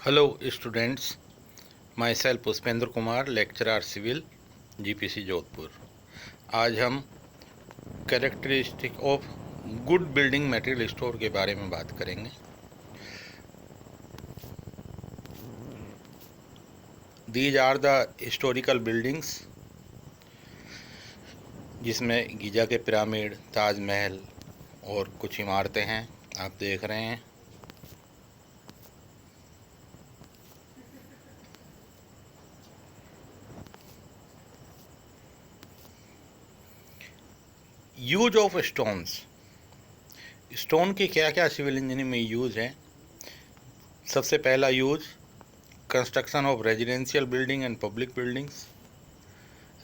Hello students, myself Pushpendra Kumar, lecturer civil, GPC Jodhpur. आज हम characteristic of good building material store के बारे में बात करेंगे। These are the historical buildings जिसमें गीजा के पिरामिड, ताजमहल और कुछ इमारतें हैं, आप देख रहे हैं। यूज ऑफ स्टोन्स, स्टोन के क्या क्या सिविल इंजीनियरिंग में यूज हैं। सबसे पहला use construction of residential building and public buildings.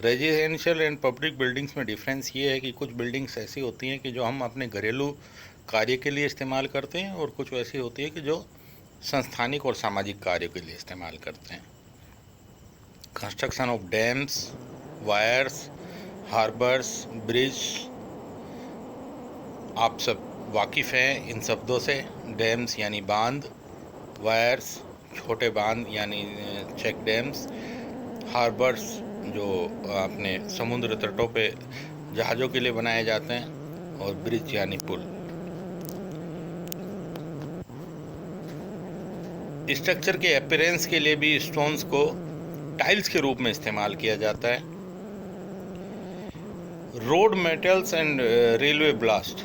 Residential and public buildings में डिफरेंस ये है कि कुछ बिल्डिंग्स ऐसी होती हैं कि जो हम अपने घरेलू कार्य के लिए इस्तेमाल करते हैं और कुछ ऐसी होती है कि जो संस्थानिक और सामाजिक कार्यों के लिए इस्तेमाल करते हैं। Construction of dams, wires, harbours, bridge, आप सब वाकिफ़ हैं इन शब्दों से। डैम्स यानी बांध, वायर्स छोटे बांध यानी चेक डैम्स, हार्बर्स जो अपने समुद्र तटों पे जहाज़ों के लिए बनाए जाते हैं, और ब्रिज यानी पुल। स्ट्रक्चर के अपीयरेंस के लिए भी स्टोन्स को टाइल्स के रूप में इस्तेमाल किया जाता है। Road metals and railway blast,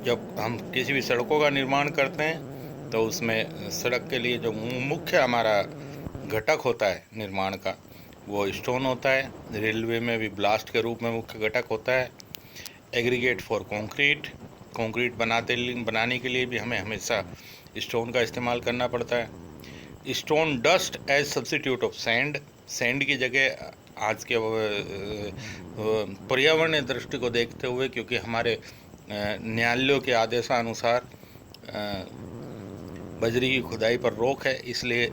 जब हम किसी भी सड़कों का निर्माण करते हैं तो उसमें सड़क के लिए जो मुख्य हमारा घटक होता है निर्माण का, वो स्टोन होता है। रेलवे में भी ब्लास्ट के रूप में मुख्य घटक होता है। एग्रीगेट फॉर कंक्रीट, कंक्रीट बनाने के लिए भी हमें हमेशा स्टोन का इस्तेमाल करना पड़ता है। Stone dust as substitute of sand, sand की जगह आज के पर्यावरणीय दृष्टि को देखते हुए, क्योंकि हमारे न्यायालयों के आदेशानुसार बजरी की खुदाई पर रोक है, इसलिए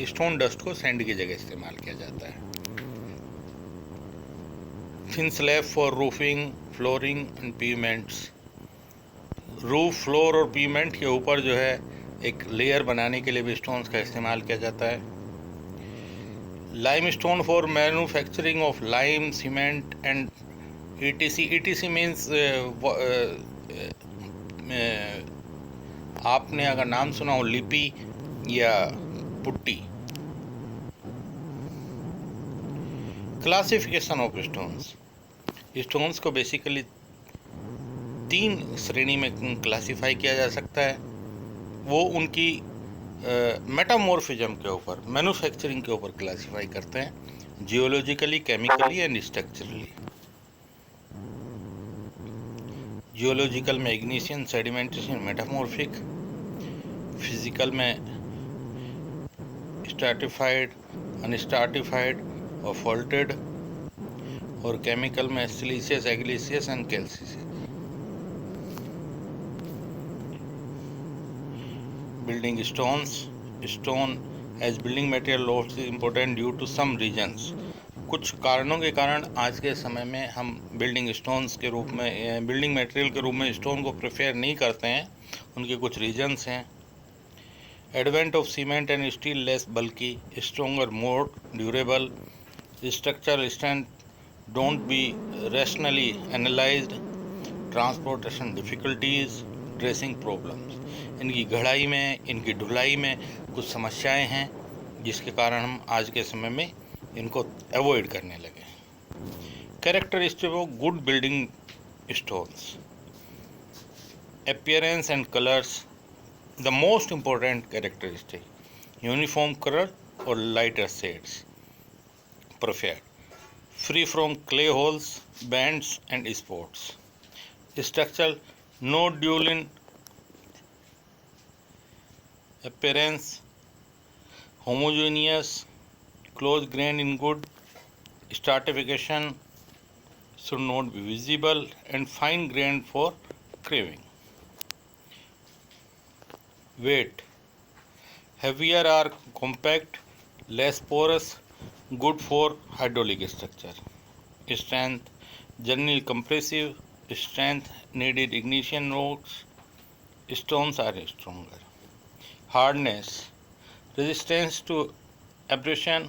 स्टोन डस्ट को सैंड की जगह इस्तेमाल किया जाता है। Thin slab for roofing, flooring and pavements, roof, floor और पीवमेंट के ऊपर जो है एक लेयर बनाने के लिए भी स्टोन्स का इस्तेमाल किया जाता है। Lime stone for manufacturing of lime, cement and ETC। ETC means आपने अगर नाम सुना हो लिपि या putty. Classification of stones, stones को बेसिकली 3 श्रेणी में क्लासिफाई किया जा सकता है। वो उनकी मेटामॉर्फिज्म के ऊपर, मैन्युफैक्चरिंग के ऊपर क्लासिफाई करते हैं, geologically, chemically and structurally. Geological में इग्निशन, सेडिमेंटेशन, मेटामॉर्फिक। फिजिकल में स्ट्रैटिफाइड, अनस्ट्रैटिफाइड और फॉल्टेड। और केमिकल में siliceous, argillaceous and calcareous. Building stones, stone as building material also important due to some reasons. कुछ कारणों के कारण आज के समय में हम बिल्डिंग स्टोन्स के रूप में, बिल्डिंग मटेरियल के रूप में स्टोन को प्रेफर नहीं करते हैं। उनके कुछ रीजन्स हैं। Advent of cement and steel, less bulky, stronger, more durable, structural strength don't be rationally analysed, transportation difficulties, dressing problems. इनकी गढ़ाई में, इनकी ढुलाई में कुछ समस्याएं हैं, जिसके कारण हम आज के समय में इनको अवॉइड करने लगे। Characteristic of good building stones, appearance and colours, the most important characteristic, uniform colour और lighter shades preferred, free from clay holes, bands and spots. Structural, no dual in appearance, homogeneous, close grained in good, stratification should not be visible, and fine grained for carving. Weight, heavier or compact, less porous, good for hydraulic structure. Strength, generally compressive strength, needed ignition rocks, stones are stronger. Hardness, resistance to abrasion,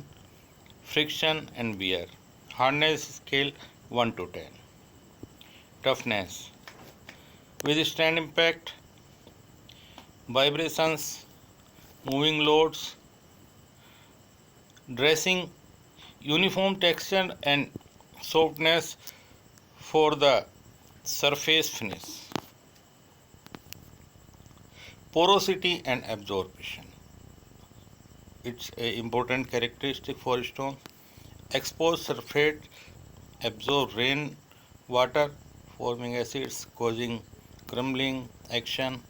friction and wear. Hardness scale 1 to 10. Toughness, withstand impact, vibrations, moving loads, dressing, uniform texture and softness for the surface finish. Porosity and absorption, it's an important characteristic for stone. Exposed surface absorb rain water, forming acids causing crumbling action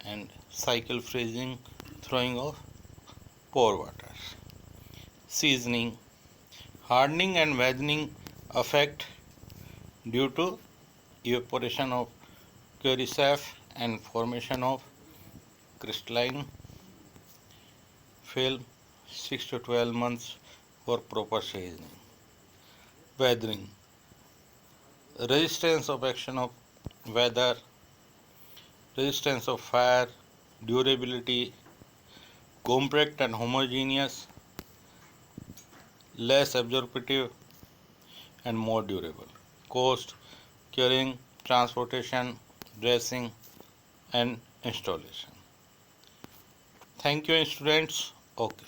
and cycle freezing, throwing of pore water. Seasoning, hardening and weathening effect due to evaporation of cuirassier sap and formation of crystalline film, 6 to 12 months for proper seasoning. Weathering, resistance of action of weather, resistance of fire, durability, compact and homogeneous, less absorptive and more durable. Cost, curing, transportation, dressing and installation. Thank you students. Okay.